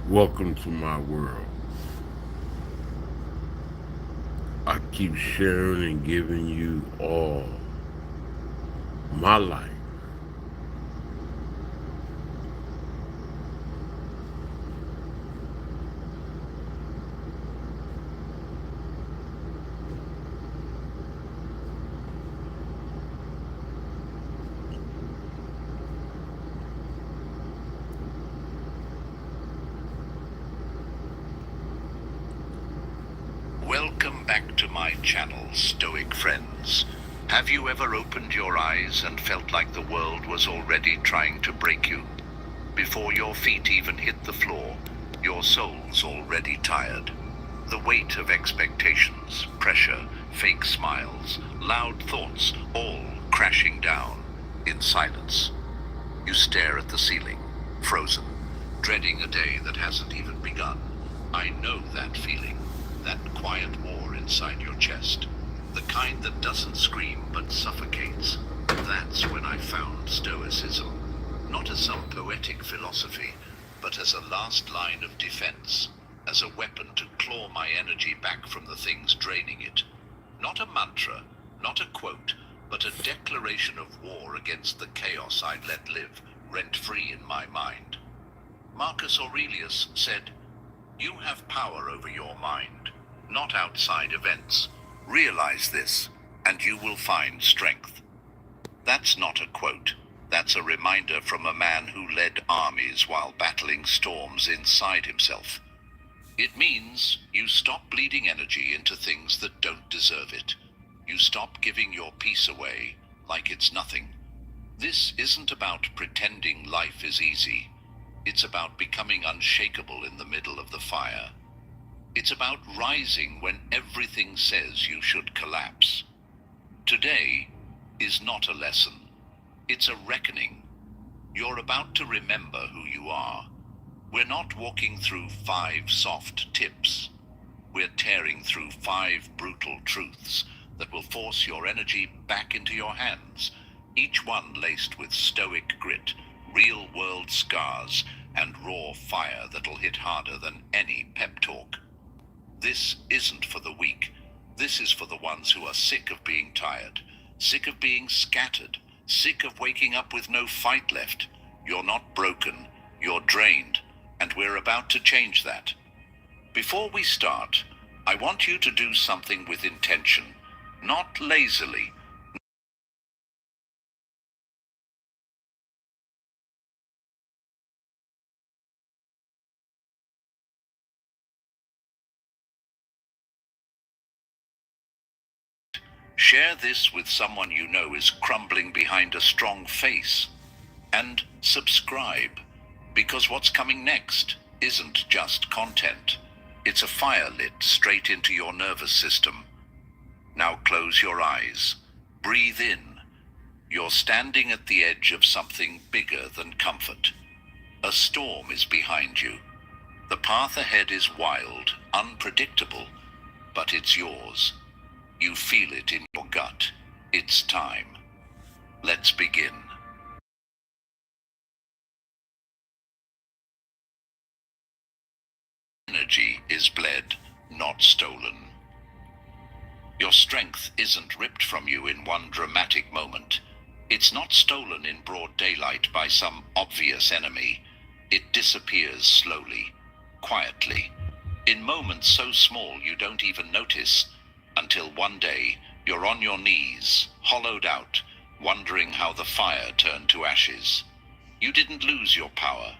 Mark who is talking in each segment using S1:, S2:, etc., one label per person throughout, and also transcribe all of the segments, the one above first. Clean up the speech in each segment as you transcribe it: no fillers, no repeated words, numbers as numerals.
S1: Welcome to my world. I keep sharing and giving you all my life.
S2: Welcome back to my channel, Stoic Friends. Have you ever opened your eyes and felt like the world was already trying to break you? Before your feet even hit the floor, your soul's already tired. The weight of expectations, pressure, fake smiles, loud thoughts, all crashing down in silence. You stare at the ceiling, frozen, dreading a day that hasn't even begun. I know that feeling, that quiet war inside your chest, the kind that doesn't scream but suffocates. That's when I found Stoicism, not as some poetic philosophy, but as a last line of defense, as a weapon to claw my energy back from the things draining it. Not a mantra, not a quote, but a declaration of war against the chaos I'd let live rent-free in my mind. Marcus Aurelius said, "You have power over your mind, not outside events. Realize this, and you will find strength." That's not a quote. That's a reminder from a man who led armies while battling storms inside himself. It means you stop bleeding energy into things that don't deserve it. You stop giving your peace away like it's nothing. This isn't about pretending life is easy. It's about becoming unshakable in the middle of the fire. It's about rising when everything says you should collapse. Today is not a lesson. It's a reckoning. You're about to remember who you are. We're not walking through 5 soft tips. We're tearing through 5 brutal truths that will force your energy back into your hands, each one laced with stoic grit, real-world scars, and raw fire that'll hit harder than any pep talk. This isn't for the weak. This is for the ones who are sick of being tired, sick of being scattered, sick of waking up with no fight left. You're not broken, you're drained, and we're about to change that. Before we start, I want you to do something with intention, not lazily. Share this with someone you know is crumbling behind a strong face. And subscribe, because what's coming next isn't just content. It's a fire lit straight into your nervous system. Now close your eyes. Breathe in. You're standing at the edge of something bigger than comfort. A storm is behind you. The path ahead is wild, unpredictable, but it's yours. You feel it in your gut. It's time. Let's begin. Energy is bled, not stolen. Your strength isn't ripped from you in one dramatic moment. It's not stolen in broad daylight by some obvious enemy. It disappears slowly, quietly, in moments so small you don't even notice, until one day you're on your knees, hollowed out, wondering how the fire turned to ashes. You didn't lose your power.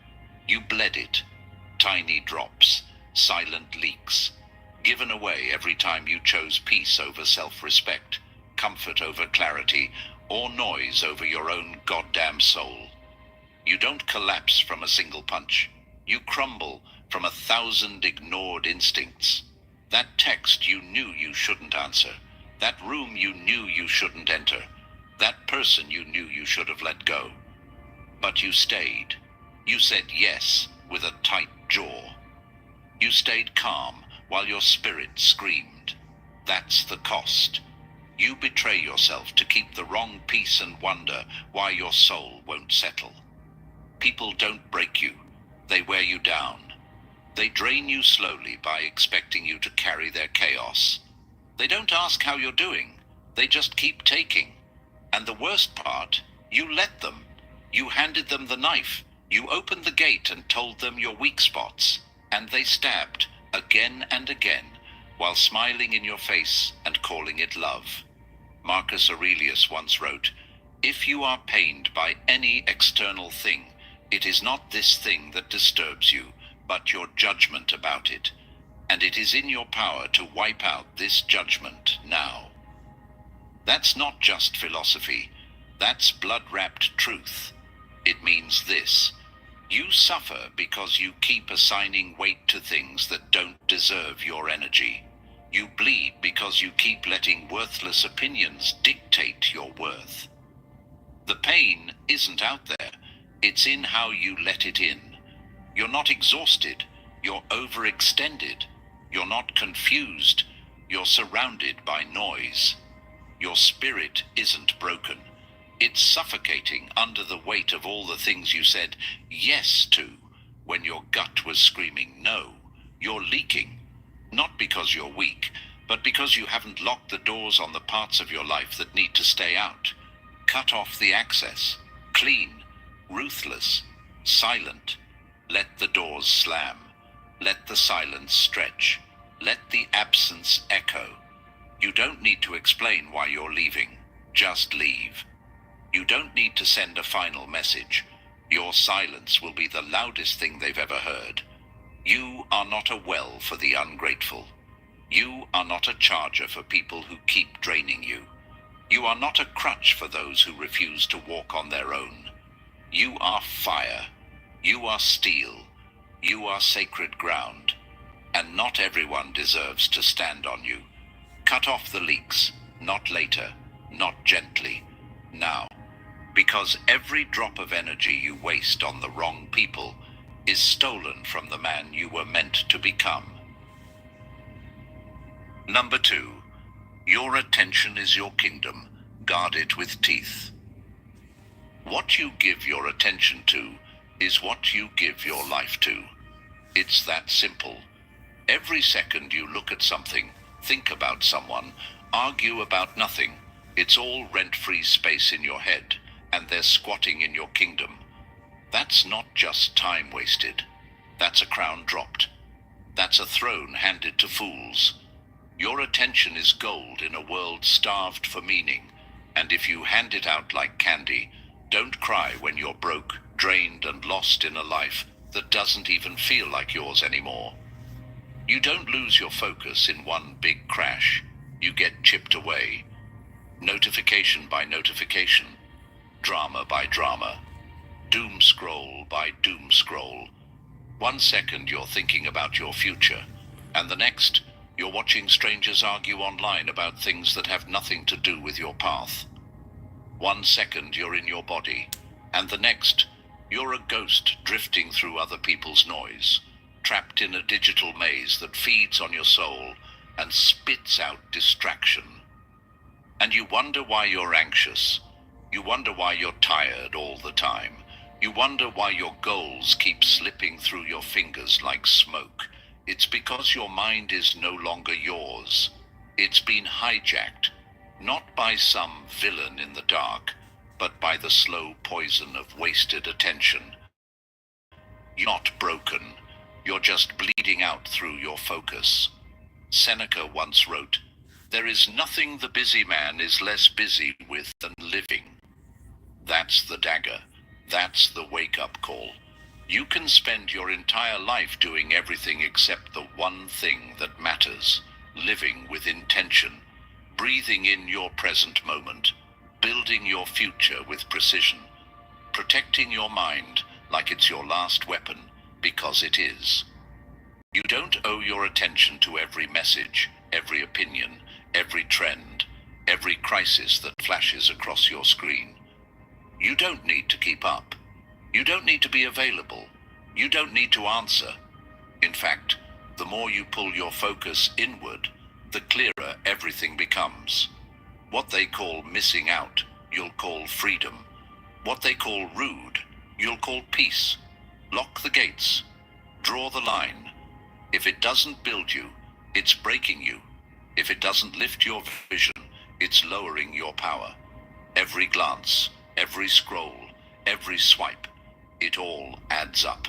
S2: You bled it. Tiny drops, silent leaks, given away every time you chose peace over self-respect, comfort over clarity, or noise over your own goddamn soul. You don't collapse from a single punch. You crumble from 1,000 ignored instincts. That text you knew you shouldn't answer. That room you knew you shouldn't enter. That person you knew you should have let go. But you stayed. You said yes with a tight jaw. You stayed calm while your spirit screamed. That's the cost. You betray yourself to keep the wrong peace and wonder why your soul won't settle. People don't break you. They wear you down. They drain you slowly by expecting you to carry their chaos. They don't ask how you're doing. They just keep taking. And the worst part, you let them. You handed them the knife. You opened the gate and told them your weak spots. And they stabbed, again and again, while smiling in your face and calling it love. Marcus Aurelius once wrote, "If you are pained by any external thing, it is not this thing that disturbs you, but your judgment about it. And it is in your power to wipe out this judgment now." That's not just philosophy. That's blood-wrapped truth. It means this: you suffer because you keep assigning weight to things that don't deserve your energy. You bleed because you keep letting worthless opinions dictate your worth. The pain isn't out there. It's in how you let it in. You're not exhausted. You're overextended. You're not confused. You're surrounded by noise. Your spirit isn't broken. It's suffocating under the weight of all the things you said yes to when your gut was screaming no. You're leaking, not because you're weak, but because you haven't locked the doors on the parts of your life that need to stay out. Cut off the access. Clean, ruthless, silent. Let the doors slam. Let the silence stretch. Let the absence echo. You don't need to explain why you're leaving. Just leave. You don't need to send a final message. Your silence will be the loudest thing they've ever heard. You are not a well for the ungrateful. You are not a charger for people who keep draining you. You are not a crutch for those who refuse to walk on their own. You are fire. You are steel. You are sacred ground. And not everyone deserves to stand on you. Cut off the leaks, not later, not gently, now. Because every drop of energy you waste on the wrong people is stolen from the man you were meant to become. Number 2, your attention is your kingdom. Guard it with teeth. What you give your attention to is what you give your life to. It's that simple. Every second you look at something, think about someone, argue about nothing, it's all rent-free space in your head, and they're squatting in your kingdom. That's not just time wasted. That's a crown dropped. That's a throne handed to fools. Your attention is gold in a world starved for meaning, and if you hand it out like candy, don't cry when you're broke, drained, and lost in a life that doesn't even feel like yours anymore. You don't lose your focus in one big crash. You get chipped away. Notification by notification. Drama by drama. Doom scroll by doom scroll. 1 second you're thinking about your future, and the next you're watching strangers argue online about things that have nothing to do with your path. 1 second you're in your body, and the next you're a ghost drifting through other people's noise, trapped in a digital maze that feeds on your soul and spits out distraction. And you wonder why you're anxious. You wonder why you're tired all the time. You wonder why your goals keep slipping through your fingers like smoke. It's because your mind is no longer yours. It's been hijacked, not by some villain in the dark, but by the slow poison of wasted attention. You're not broken. You're just bleeding out through your focus. Seneca once wrote, "There is nothing the busy man is less busy with than living." That's the dagger. That's the wake-up call. You can spend your entire life doing everything except the one thing that matters, living with intention, breathing in your present moment, building your future with precision, protecting your mind like it's your last weapon, because it is. You don't owe your attention to every message, every opinion, every trend, every crisis that flashes across your screen. You don't need to keep up. You don't need to be available. You don't need to answer. In fact, the more you pull your focus inward, the clearer everything becomes. What they call missing out, you'll call freedom. What they call rude, you'll call peace. Lock the gates. Draw the line. If it doesn't build you, it's breaking you. If it doesn't lift your vision, it's lowering your power. Every glance, every scroll, every swipe, it all adds up.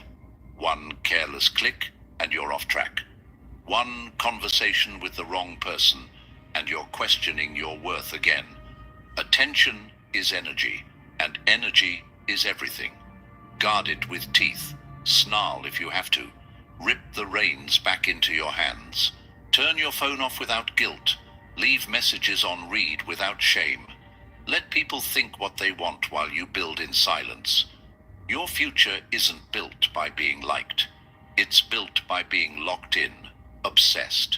S2: One careless click, and you're off track. One conversation with the wrong person, and you're questioning your worth again. Attention is energy, and energy is everything. Guard it with teeth. Snarl if you have to. Rip the reins back into your hands. Turn your phone off without guilt. Leave messages on read without shame. Let people think what they want while you build in silence. Your future isn't built by being liked. It's built by being locked in, obsessed.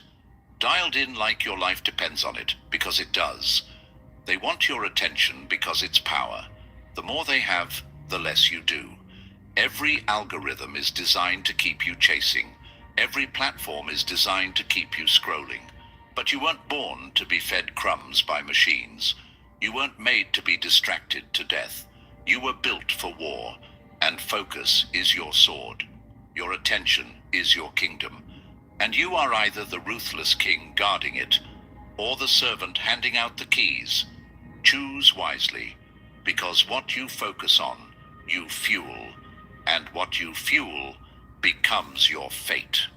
S2: Dialed in like your life depends on it, because it does. They want your attention because it's power. The more they have, the less you do. Every algorithm is designed to keep you chasing. Every platform is designed to keep you scrolling. But you weren't born to be fed crumbs by machines. You weren't made to be distracted to death. You were built for war, and focus is your sword. Your attention is your kingdom. And you are either the ruthless king guarding it, or the servant handing out the keys. Choose wisely, because what you focus on, you fuel, and what you fuel becomes your fate.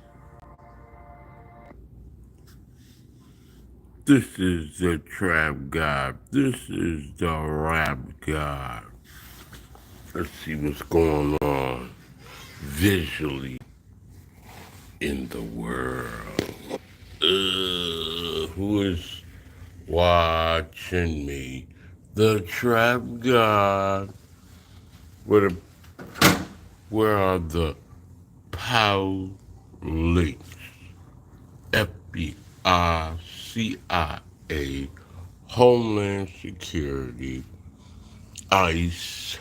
S1: This is the trap god. This is the rap god. Let's see what's going on visually in the world. Who is watching me? The trap god. Where are the POW links? FBI, CIA, Homeland Security, ICE,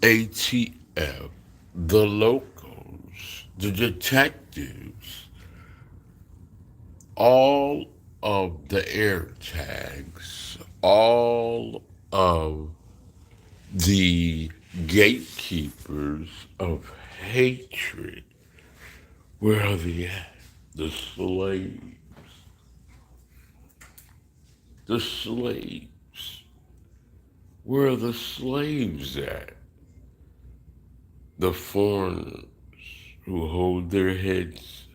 S1: ATF, the locals, the detectives, all of the air tags, all of the gatekeepers of hatred. Where are they at? The slaves. The slaves. Where are the slaves at? The foreigners who hold their heads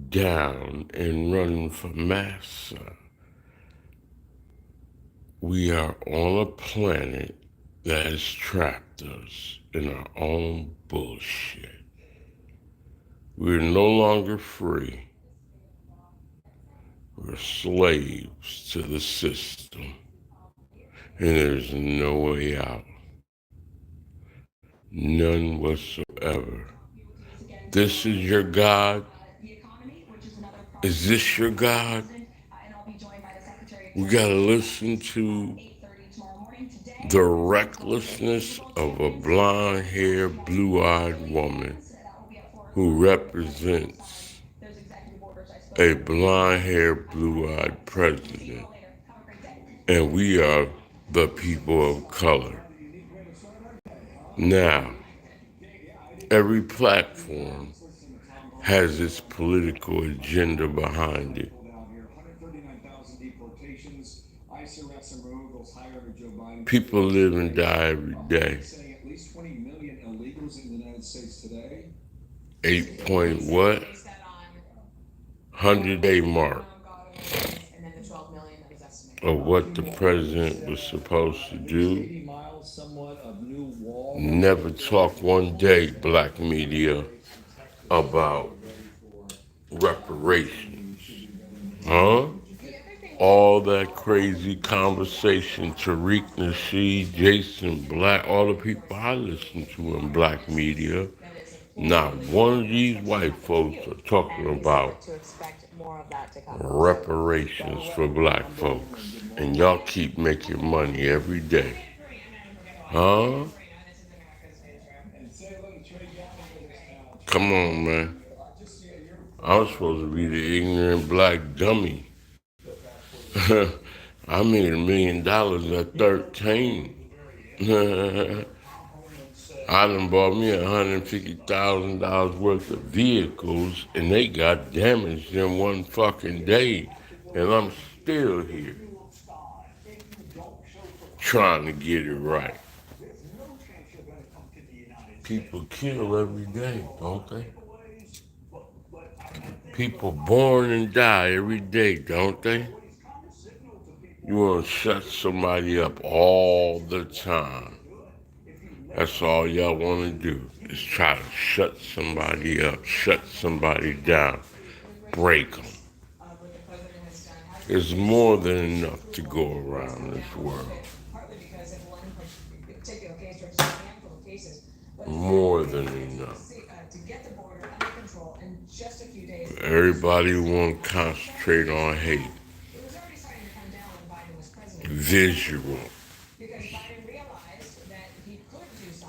S1: down and run for massa. We are on a planet that has trapped us in our own bullshit. We're no longer free. We're slaves to the system. And there's no way out. None whatsoever. This is your God. Is this your God? We gotta listen to the recklessness of a blonde-haired, blue-eyed woman who represents a blonde-haired, blue-eyed president. And we are the people of color. Now, every platform has its political agenda behind it. People live and die every day. 8 point what? 100-day mark of what the president was supposed to do. Never talk one day, black media, about reparations. Huh? All that crazy conversation, Tariq Nasheed, Jason Black, all the people I listen to in black media, not one of these white folks are talking about reparations for black folks. And y'all keep making money every day. Huh? Come on, man. I was supposed to be the ignorant black dummy. I made $1 million at 13. I done bought me $150,000 worth of vehicles and they got damaged in one fucking day. And I'm still here trying to get it right. People kill every day, don't they? People born and die every day, don't they? You want to shut somebody up all the time. That's all y'all want to do is try to shut somebody up, shut somebody down, break them. There's more than enough to go around this world. More than enough. Everybody want to concentrate on hate. Visual.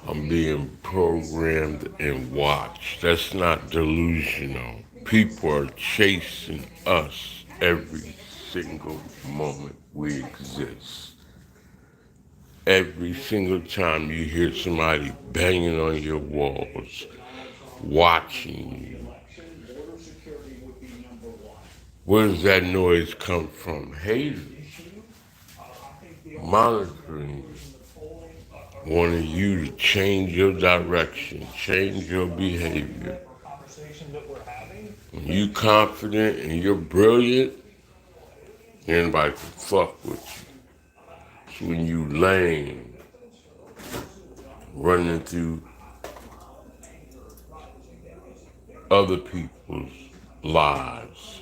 S1: I'm being programmed and watched. That's not delusional. People are chasing us every single moment we exist. Every single time you hear somebody banging on your walls, watching you, where does that noise come from? Haters. Monitoring you. Wanting you to change your direction, change your behavior. When you confident and you're brilliant, anybody can fuck with you. It's when you lame, running through other people's lives,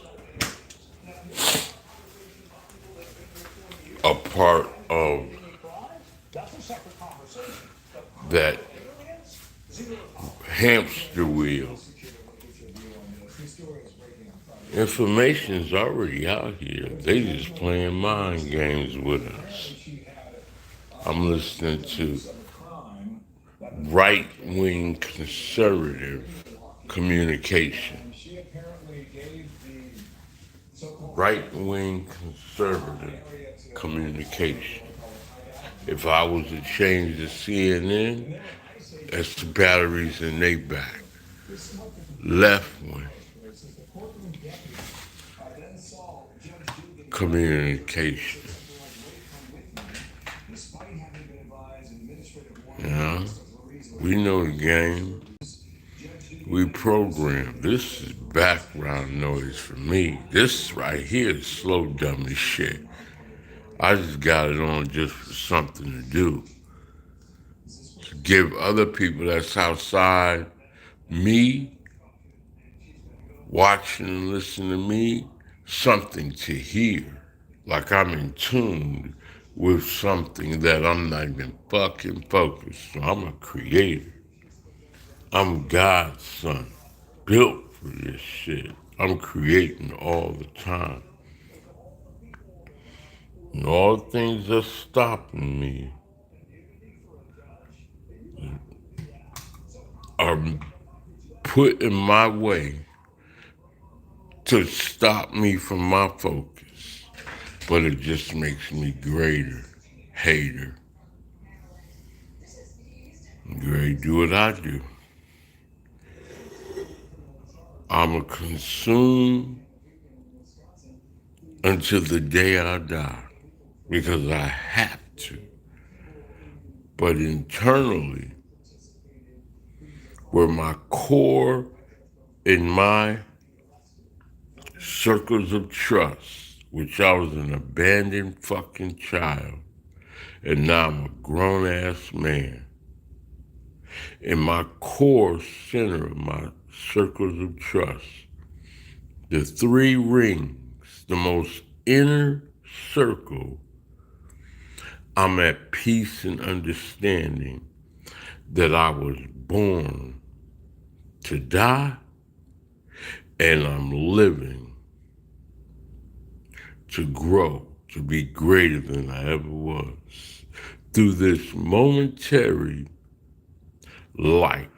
S1: a part of that hamster wheel. Information's already out here. They just playing mind games with us. I'm listening to right-wing conservative communication. Right-wing conservative communication. If I was to change the CNN, that's the batteries in they back. Left-wing communication. You know, we know the game. We program. This is background noise for me. This right here is slow dumb as shit. I just got it on just for something to do. To give other people that's outside me, watching and listening to me, something to hear. Like I'm in tune with something that I'm not even fucking focused on. I'm a creator. I'm God's son, built for this shit. I'm creating all the time. And all the things that's stopping me are put in my way to stop me from my focus. But it just makes me greater, hater. I'm ready to do what I do. I'm a consume until the day I die because I have to. But internally, where my core in my circles of trust, which I was an abandoned fucking child, and now I'm a grown ass man. In my core center of my circles of trust, the three rings, the most inner circle, I'm at peace and understanding that I was born to die and I'm living to grow, to be greater than I ever was. Through this momentary life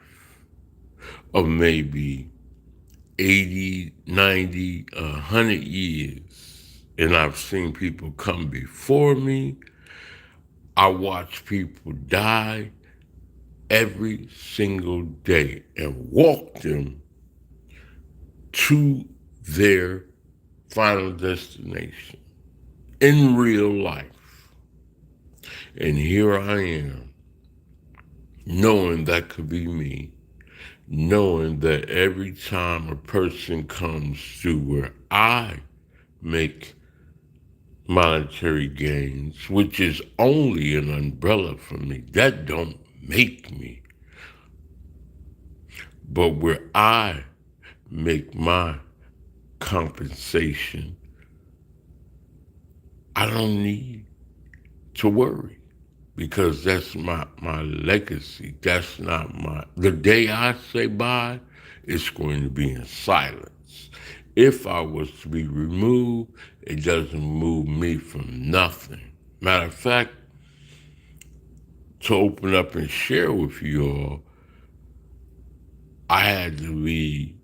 S1: of maybe 80, 90, 100 years, and I've seen people come before me. I watch people die every single day and walk them to their final destination in real life. And here I am, knowing that could be me, knowing that every time a person comes to where I make monetary gains, which is only an umbrella for me, that don't make me, but where I make my compensation, I don't need to worry because that's my legacy. That's not the day I say bye, it's going to be in silence. If I was to be removed, it doesn't move me from nothing. Matter of fact, to open up and share with you all, I had to be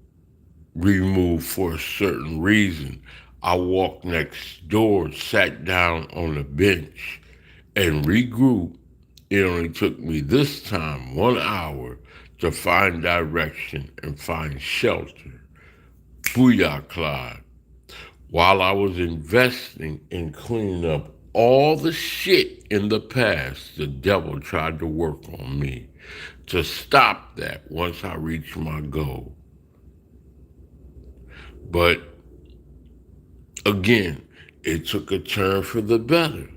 S1: removed for a certain reason. I walked next door, sat down on a bench, and regrouped. It only took me this time 1 hour to find direction and find shelter. Booyah, Clyde. While I was investing in cleaning up all the shit in the past, the devil tried to work on me to stop that once I reached my goal. But again, it took a turn for the better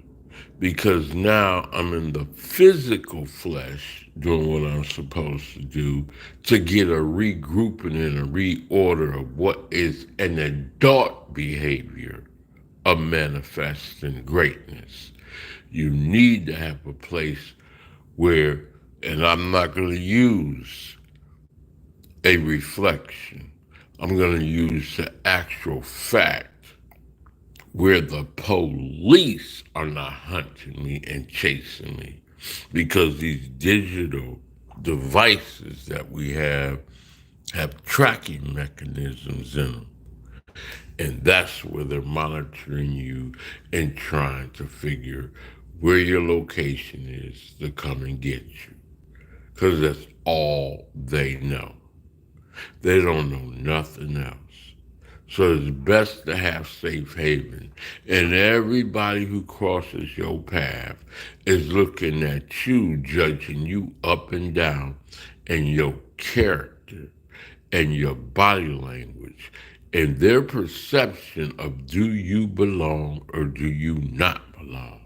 S1: because now I'm in the physical flesh doing what I'm supposed to do to get a regrouping and a reorder of what is an adult behavior of manifesting greatness. You need to have a place where, and I'm not going to use a reflection, I'm going to use the actual fact where the police are not hunting me and chasing me because these digital devices that we have tracking mechanisms in them. And that's where they're monitoring you and trying to figure where your location is to come and get you. Because that's all they know. They don't know nothing else. So it's best to have safe haven. And everybody who crosses your path is looking at you, judging you up and down, and your character and your body language and their perception of do you belong or do you not belong.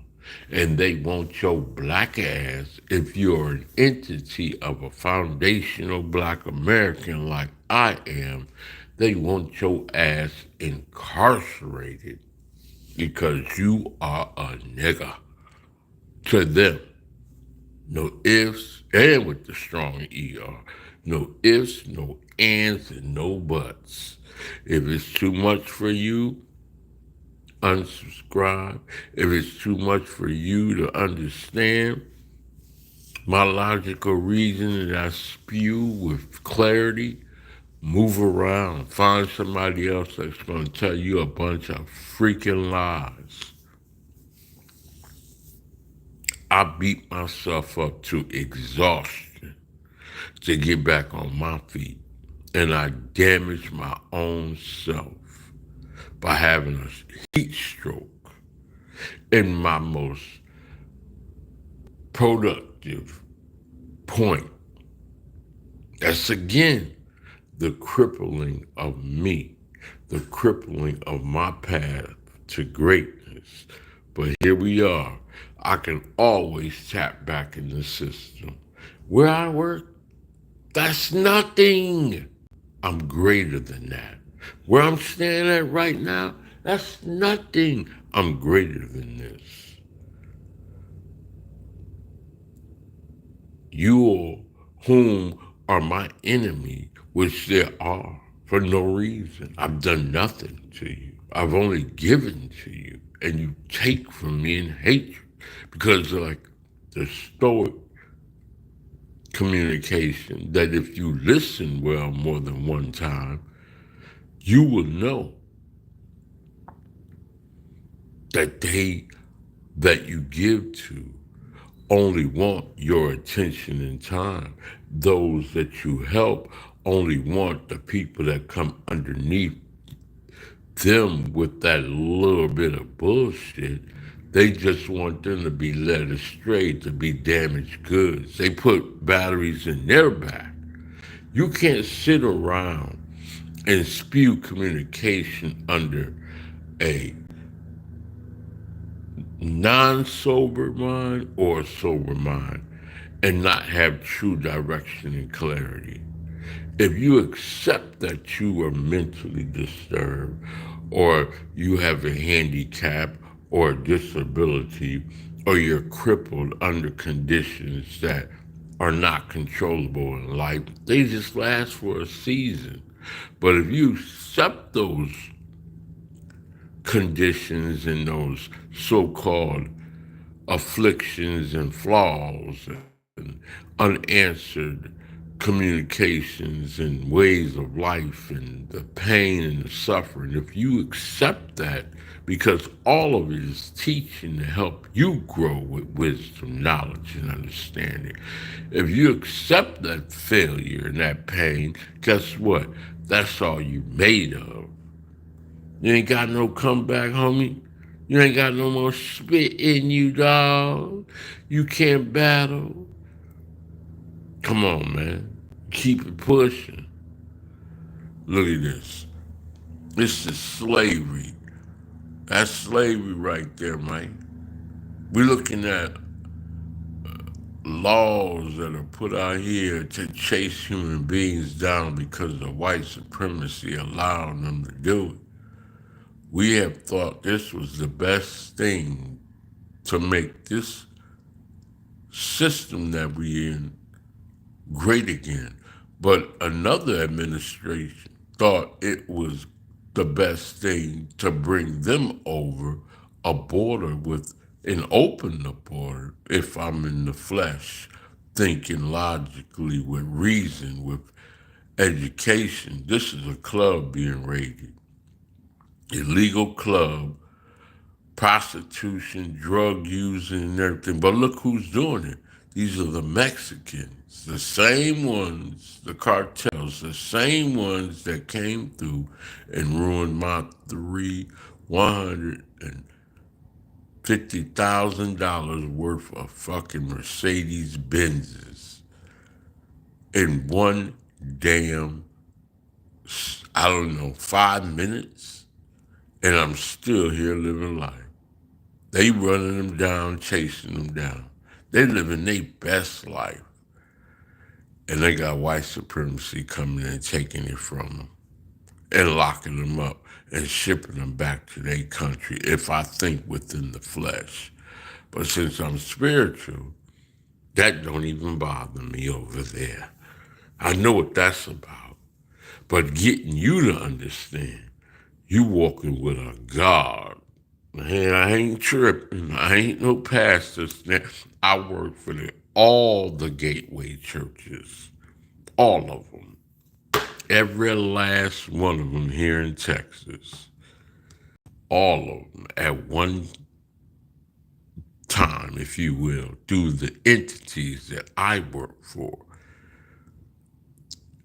S1: And they want your black ass, if you're an entity of a foundational black American like I am, they want your ass incarcerated because you are a nigga to them. No ifs, and with the strong ER. No ifs, no ands, and no buts. If it's too much for you, unsubscribe. If it's too much for you to understand my logical reason that I spew with clarity, move around, find somebody else that's going to tell you a bunch of freaking lies. I beat myself up to exhaustion to get back on my feet. And I damaged my own self by having a heat stroke in my most productive point. That's again the crippling of me, the crippling of my path to greatness. But here we are. I can always tap back in the system. Where I work, that's nothing. I'm greater than that. Where I'm standing at right now, that's nothing. I'm greater than this. You all, whom are my enemy, which there are, for no reason. I've done nothing to you. I've only given to you, and you take from me in hatred. Because like the Stoic communication, that if you listen well more than one time, you will know that they that you give to only want your attention and time. Those that you help only want the people that come underneath them with that little bit of bullshit. They just want them to be led astray, to be damaged goods. They put batteries in their back. You can't sit around and spew communication under a non sober mind or a sober mind and not have true direction and clarity. If you accept that you are mentally disturbed or you have a handicap or a disability or you're crippled under conditions that are not controllable in life, they just last for a season. But if you accept those conditions and those so-called afflictions and flaws and unanswered communications and ways of life and the pain and the suffering, if you accept that, because all of it is teaching to help you grow with wisdom, knowledge, and understanding. If you accept that failure and that pain, guess what? That's all you made of. You ain't got no comeback, homie. You ain't got no more spit in you, dog. You can't battle. Come on, man. Keep it pushing. Look at this. This is slavery. That's slavery right there, man. We're looking at laws that are put out here to chase human beings down because of white supremacy allowing them to do it. We have thought this was the best thing to make this system that we in great again. But another administration thought it was the best thing to bring them over a border with and open the border if I'm in the flesh, thinking logically with reason, with education. This is a club being raided. Illegal club, prostitution, drug using, and everything. But look who's doing it. These are the Mexicans, the same ones, the cartels, the same ones that came through and ruined my $150,000 worth of fucking Mercedes Benzes in one damn, I don't know, 5 minutes, and I'm still here living life. They running them down, chasing them down. They living their best life. And they got white supremacy coming in and taking it from them and locking them up and shipping them back to their country if I think within the flesh. But since I'm spiritual, that don't even bother me over there. I know what that's about. But getting you to understand, you walking with a God. Man, I ain't tripping. I ain't no pastor. I work for all the gateway churches, all of them, every last one of them here in Texas, all of them at one time, if you will, through the entities that I work for.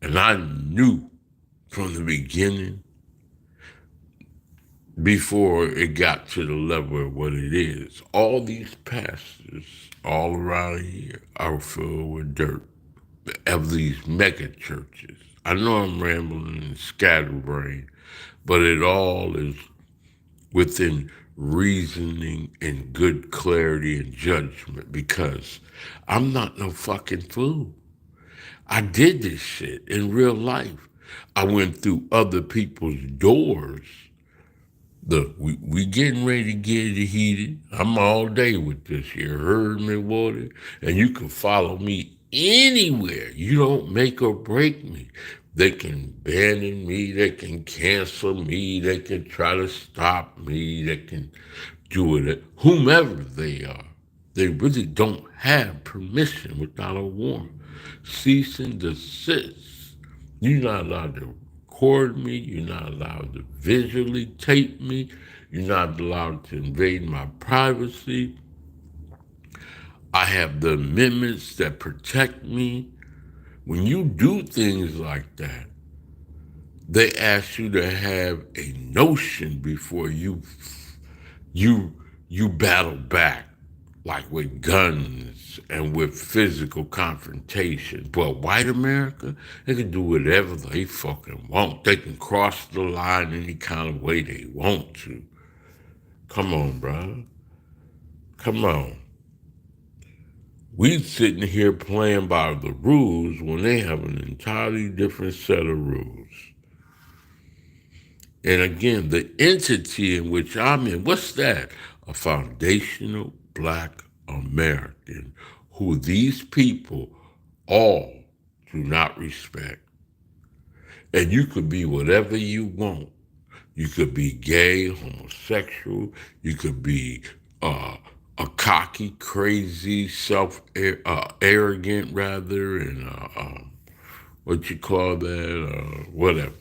S1: And I knew from the beginning, before it got to the level of what it is, all these pastors all around here are filled with dirt of these mega churches. I know I'm rambling and scatterbrained, but it all is within reasoning and good clarity and judgment because I'm not no fucking fool. I did this shit in real life. I went through other people's doors. Look, we getting ready to get it heated. I'm all day with this here. Heard me, water. And you can follow me anywhere. You don't make or break me. They can ban me. They can cancel me. They can try to stop me. They can do it. Whomever they are. They really don't have permission without a warrant. Cease and desist. You're not allowed to record me. You're not allowed to visually tape me. You're not allowed to invade my privacy. I have the amendments that protect me. When you do things like that, they ask you to have a notion before you you battle back, like with guns and with physical confrontation. But white America, they can do whatever they fucking want. They can cross the line any kind of way they want to. Come on, bro. Come on. We sitting here playing by the rules when they have an entirely different set of rules. And again, the entity in which I'm in, what's that? A foundational black American who these people all do not respect. And you could be whatever you want. You could be gay, homosexual. You could be a cocky, crazy, arrogant rather, and what you call that, whatever,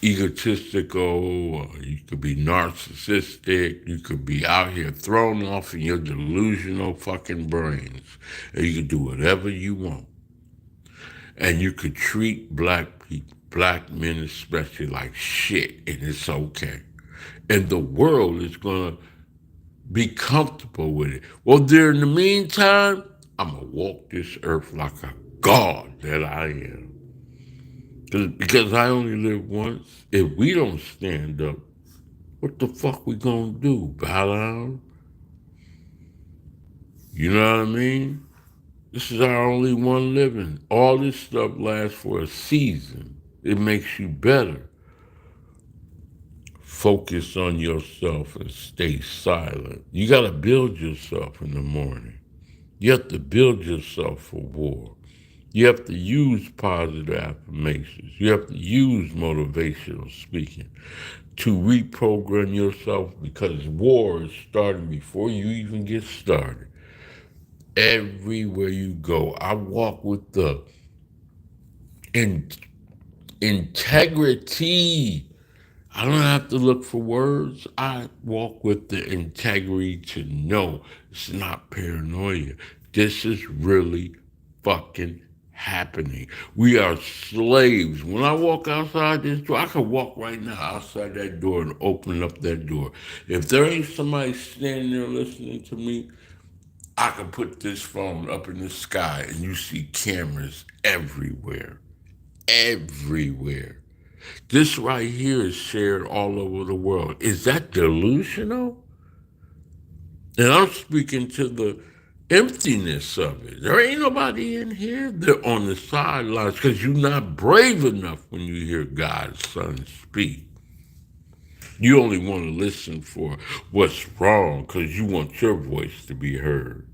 S1: egotistical. You could be narcissistic. You could be out here thrown off in your delusional fucking brains, and you could do whatever you want. And you could treat black people, black men especially, like shit, and it's okay. And the world is gonna be comfortable with it. Well, there in the meantime, I'm gonna walk this earth like a god that I am. Because I only live once. If we don't stand up, what the fuck we gonna do? Bow down? You know what I mean? This is our only one living. All this stuff lasts for a season. It makes you better. Focus on yourself and stay silent. You gotta build yourself in the morning. You have to build yourself for war. You have to use positive affirmations. You have to use motivational speaking to reprogram yourself because war is starting before you even get started. Everywhere you go, I walk with the in- integrity. I don't have to look for words. I walk with the integrity to know it's not paranoia. This is really fucking happening. We are slaves. When I walk outside this door, I could walk right now outside that door and open up that door. If there ain't somebody standing there listening to me, I can put this phone up in the sky and you see cameras everywhere. Everywhere. This right here is shared all over the world. Is that delusional? And I'm speaking to the emptiness of it. There ain't nobody in here. They're on the sidelines because you're not brave enough when you hear God's son speak. You only want to listen for what's wrong because you want your voice to be heard.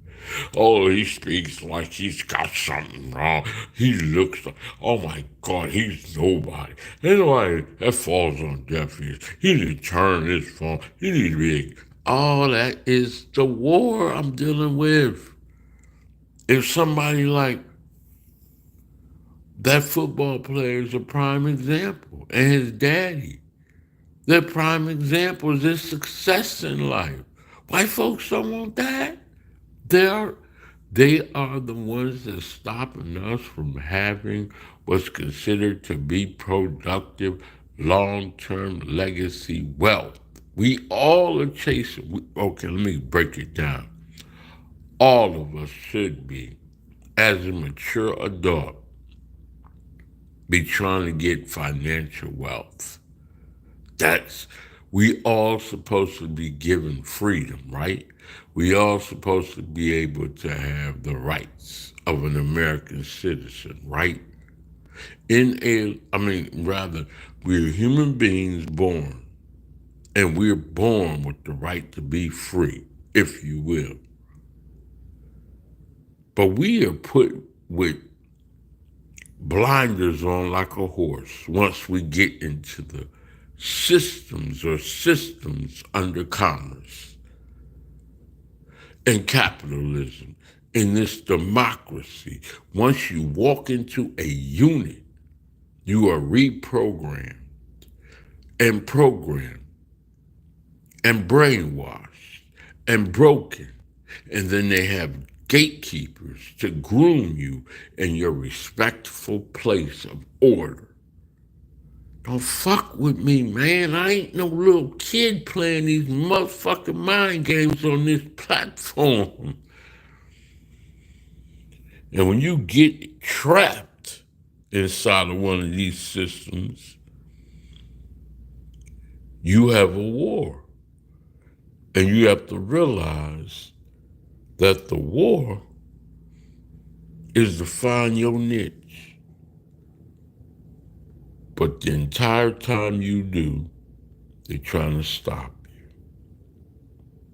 S1: Oh, he speaks like he's got something wrong. He looks like, oh my God, he's nobody. Anyway, that falls on deaf ears. He need to turn his phone. He need to be. All that is the war I'm dealing with. If somebody like that football player is a prime example, and his daddy, they're prime examples of success in life. White folks don't want that. They are they are the ones that stopping us from having what's considered to be productive long-term legacy wealth. We all are chasing. Okay, let me break it down. All of us should be, as a mature adult, be trying to get financial wealth. That's we all supposed to be given freedom, right? We all supposed to be able to have the rights of an American citizen, right? Rather, we're human beings born, and we're born with the right to be free, if you will. But we are put with blinders on like a horse once we get into the systems under commerce and capitalism in this democracy. Once you walk into a unit, you are reprogrammed and programmed and brainwashed and broken. And then they have gatekeepers to groom you in your respectful place of order. Don't fuck with me, man. I ain't no little kid playing these motherfucking mind games on this platform. And when you get trapped inside of one of these systems, you have a war. And you have to realize that the war is to find your niche. But the entire time you do, they're trying to stop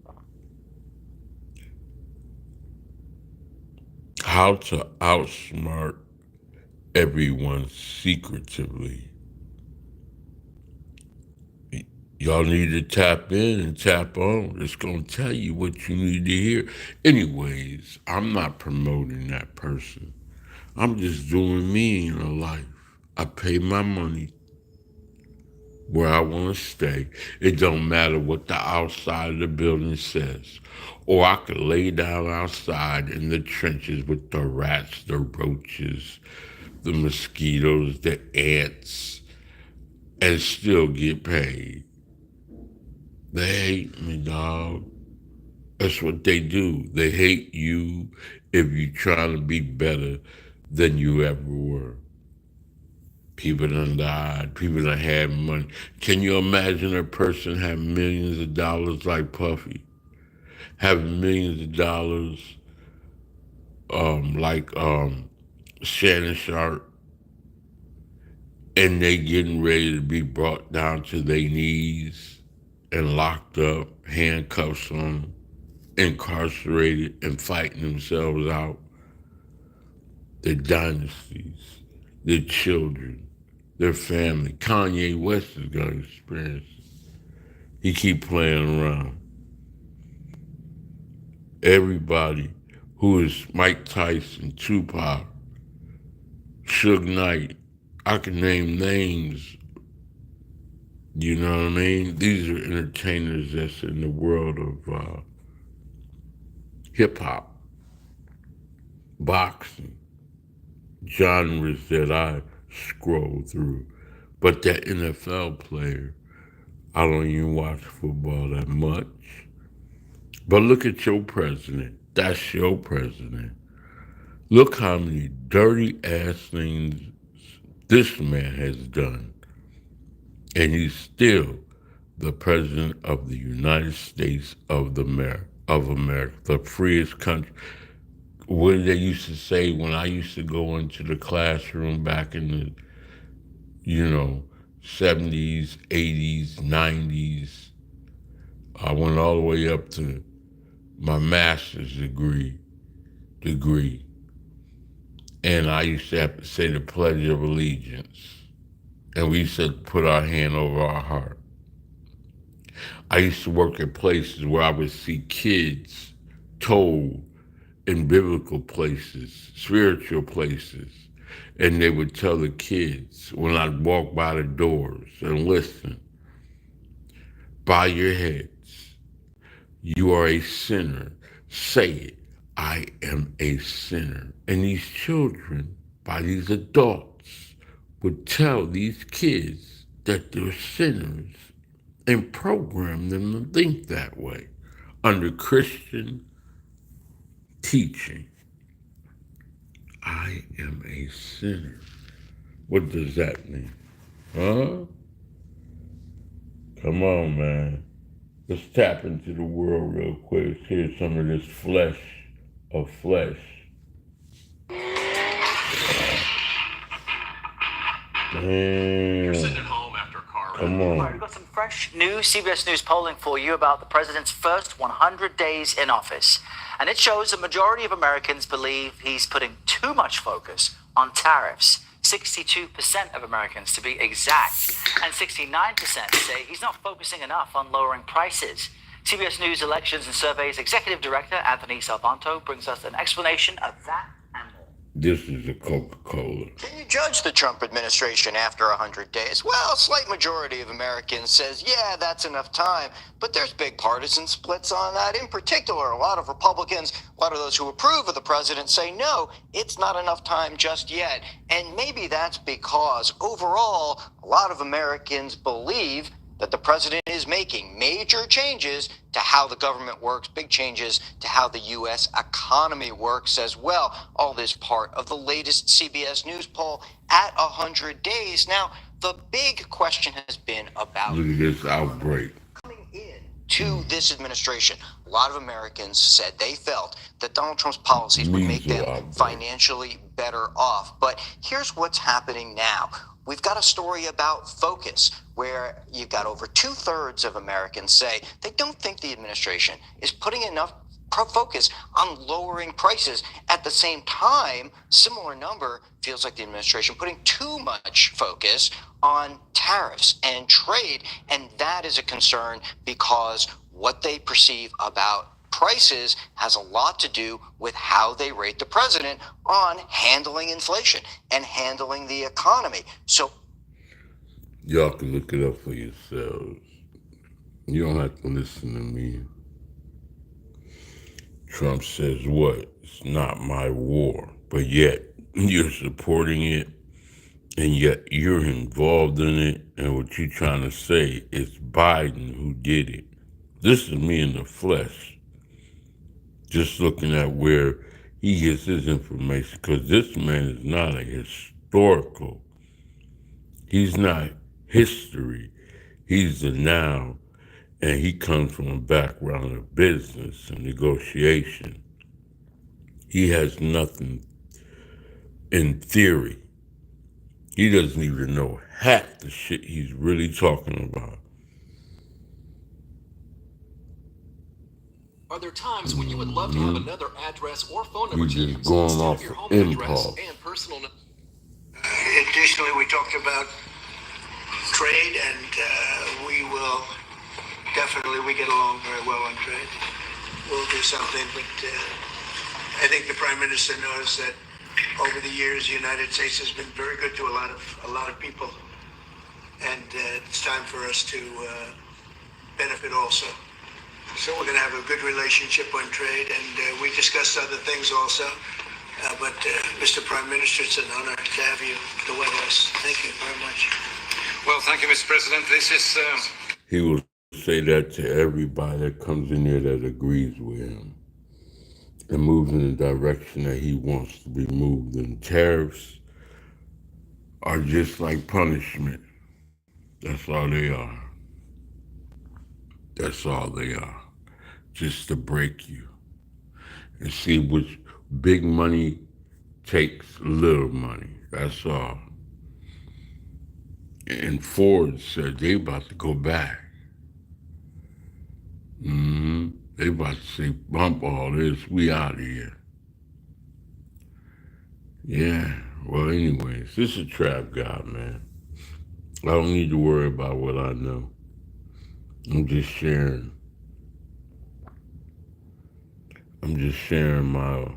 S1: you. How to outsmart everyone secretively. Y'all need to tap in and tap on. It's going to tell you what you need to hear. Anyways, I'm not promoting that person. I'm just doing me in a life. I pay my money where I want to stay. It don't matter what the outside of the building says. Or I could lay down outside in the trenches with the rats, the roaches, the mosquitoes, the ants, and still get paid. They hate me, dog. That's what they do. They hate you if you're trying to be better than you ever were. People done died. People done had money. Can you imagine a person have millions of dollars like Puffy? Have millions of dollars like Shannon Sharp, and they getting ready to be brought down to their knees and locked up, handcuffs on them, incarcerated and fighting themselves out. Their dynasties, their children, their family. Kanye West is gonna experience it. He keep playing around. Everybody who is Mike Tyson, Tupac, Suge Knight, I can name names. You know what I mean? These are entertainers that's in the world of hip hop, boxing, genres that I scroll through. But that NFL player, I don't even watch football that much. But look at your president. That's your president. Look how many dirty ass things this man has done. And he's still the president of the United States of America, the freest country. What they used to say when I used to go into the classroom back in the, you know, 70s, 80s, 90s. I went all the way up to my master's degree. And I used to have to say the Pledge of Allegiance. And we used to put our hand over our heart. I used to work at places where I would see kids told in biblical places, spiritual places, and they would tell the kids when I'd walk by the doors and listen, bow your heads. You are a sinner. Say it. I am a sinner. And these children, by these adults, would tell these kids that they're sinners and program them to think that way under Christian teaching. I am a sinner. What does that mean? Huh? Come on, man. Let's tap into the world real quick. Let's hear some of this flesh of flesh.
S3: You're sitting at home after a car.
S1: Come on.
S4: All right, we've got some fresh new CBS News polling for you about the president's first 100 days in office. And it shows a majority of Americans believe he's putting too much focus on tariffs. 62% of Americans, to be exact, and 69% say he's not focusing enough on lowering prices. CBS News Elections and Surveys Executive Director Anthony Salvanto brings us an explanation of that and more.
S1: This is a Coca-Cola.
S5: Can you judge the Trump administration after 100 days? Well, a slight majority of Americans says, yeah, that's enough time. But there's big partisan splits on that. In particular, a lot of Republicans, a lot of those who approve of the president say, no, it's not enough time just yet. And maybe that's because overall, a lot of Americans believe that the president is making major changes to how the government works, big changes to how the U.S. economy works as well. All this part of the latest CBS News poll at 100 days. Now, the big question has been about
S1: Look at this outbreak.
S5: coming in to this administration. A lot of Americans said they felt that Donald Trump's policies would make them financially better off. But here's what's happening now. We've got a story about focus where you've got over 2/3 of Americans say they don't think the administration is putting enough focus on lowering prices. At the same time, similar number feels like the administration putting too much focus on tariffs and trade. And that is a concern because what they perceive about prices has a lot to do with how they rate the president on handling inflation and handling the economy. So
S1: y'all can look it up for yourselves. You don't have to listen to me. Trump says what? It's not my war. But yet you're supporting it, and yet you're involved in it, and what you're trying to say is Biden who did it. This is me in the flesh. Just looking at where he gets his information, because this man is not a historical. He's not history. He's the now, and he comes from a background of business and negotiation. He has nothing in theory. He doesn't even know half the shit he's really talking about.
S3: Are there times when you would love to have another address or phone number to
S1: You're
S3: use
S1: just going
S3: instead
S1: off
S3: of your home
S1: impulse.
S3: address and personal number?
S6: Additionally, we talked about trade, and we will definitely, we get along very well on trade. We'll do something, but I think the Prime Minister knows that over the years, the United States has been very good to a lot of people, and it's time for us to benefit also. So we're going to have a good relationship on trade, and we discussed other things also. But Mr. Prime Minister, it's an honor to have you at the White House. Thank you very much.
S3: Well, thank you, Mr. President. This is...
S1: He will say that to everybody that comes in there that agrees with him and moves in the direction that he wants to be moved. And tariffs are just like punishment. That's all they are. That's all they are. Just to break you and see which big money takes little money. That's all. And Ford said they about to go back. They about to say, bump all this, we out of here. Yeah, well, anyways, this is a trap guy, man. I don't need to worry about what I know. I'm just sharing my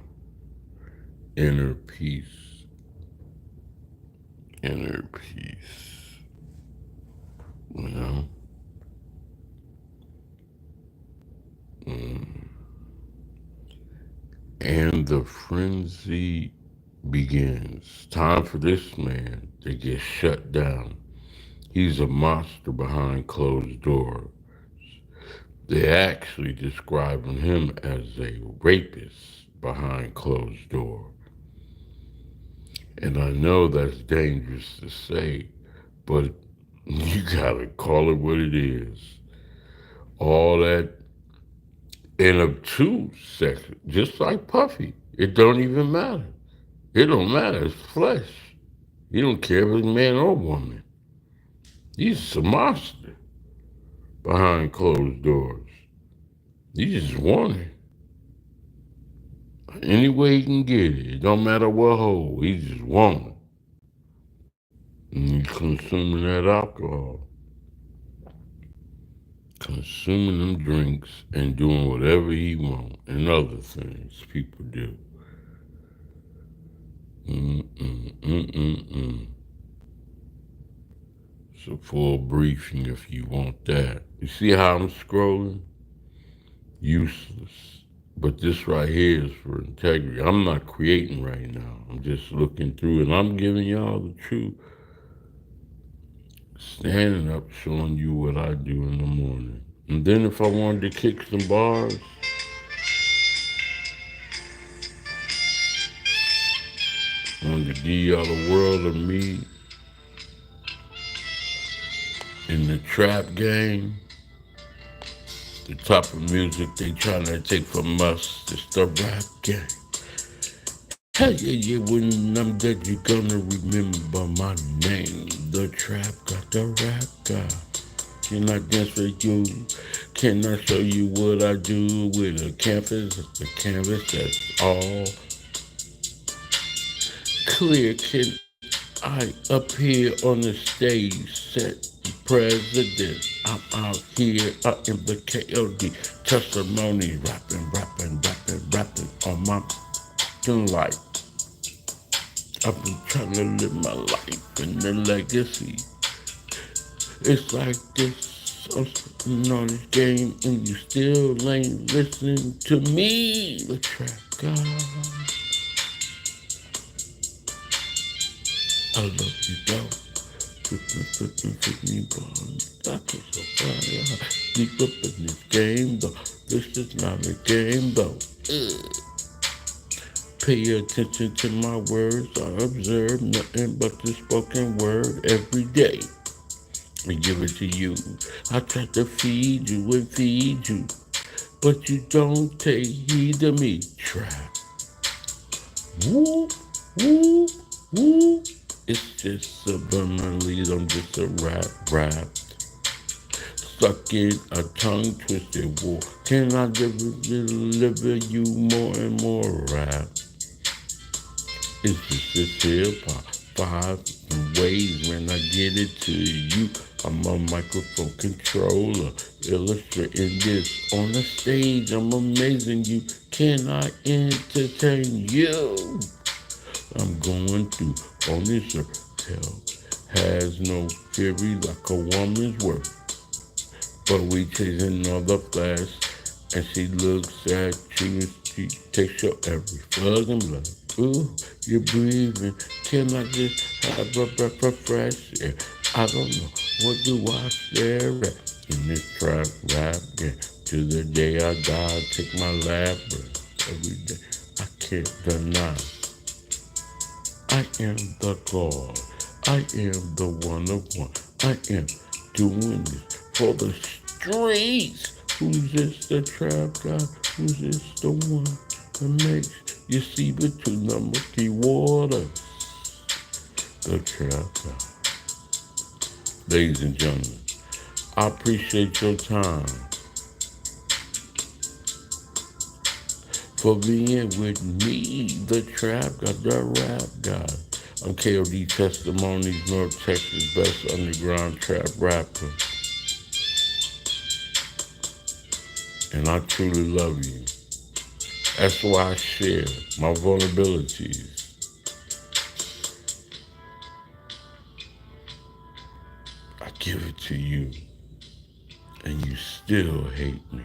S1: inner peace. Inner peace. You know? And the frenzy begins. Time for this man to get shut down. He's a monster behind closed doors. They're actually describing him as a rapist behind closed doors. And I know that's dangerous to say, but you gotta call it what it is. All that in a two sex, just like Puffy. It don't even matter. It don't matter. It's flesh. You don't care if it's man or woman. He's a monster behind closed doors. You just want it. Any way he can get it. It don't matter what hole. He just want it. And he's consuming that alcohol. Consuming them drinks and doing whatever he wants and other things people do. Mm-mm-mm-mm-mm. It's a full briefing if you want that. You see how I'm scrolling? Useless. But this right here is for integrity. I'm not creating right now. I'm just looking through and I'm giving y'all the truth. Standing up, showing you what I do in the morning. And then if I wanted to kick some bars, wanted to give y'all the world of me in the trap game, the type of music they trying to take from us, it's the rap game. Hell yeah, yeah, when I'm dead, you're gonna remember my name. The trap got the rap guy. Can I dance for you? Can I show you what I do with a canvas? The canvas that's all clear. Can I appear on the stage set the president? I'm out here. I am the KOD testimony, rapping on my life. I've been trying to live my life and the legacy. It's like this. I'm sitting on this game and you still ain't listening to me. The trap God. I love you, though. Flip me, ball. I feel so fire. Deep up in this game, though. This is not a game, though. Pay attention to my words. I observe nothing but the spoken word every day. And give it to you. I try to feed you and feed you, but you don't take heed of me. Trap. Whoop, whoop, whoop. It's just subliminally, I'm just a rap. Stuck in a tongue twisted war. Can I deliver you more and more rap? It's just this hip hop. 5 ways when I get it to you. I'm a microphone controller, illustrating this on the stage. I'm amazing you. Can I entertain you? I'm going through on this earth. Hell has no fury like a woman's worth. But we chasing all the flash, and she looks at you and she takes your every fucking blood. Ooh, you're breathing. Can I just have a breath of fresh air? I don't know. What do I stare at in this trap rap game? To the day I die, I take my last breath every day. I can't deny. I am the God. I am the one of one. I am doing this for the streets. Who's this, the trap guy? Who's this, the one that makes you see between the murky water? The trap guy. Ladies and gentlemen, I appreciate your time for being with me, the trap guy, the rap guy. I'm KOD Testimonies, North Texas' best underground trap rapper. And I truly love you. That's why I share my vulnerabilities. I give it to you, and you still hate me.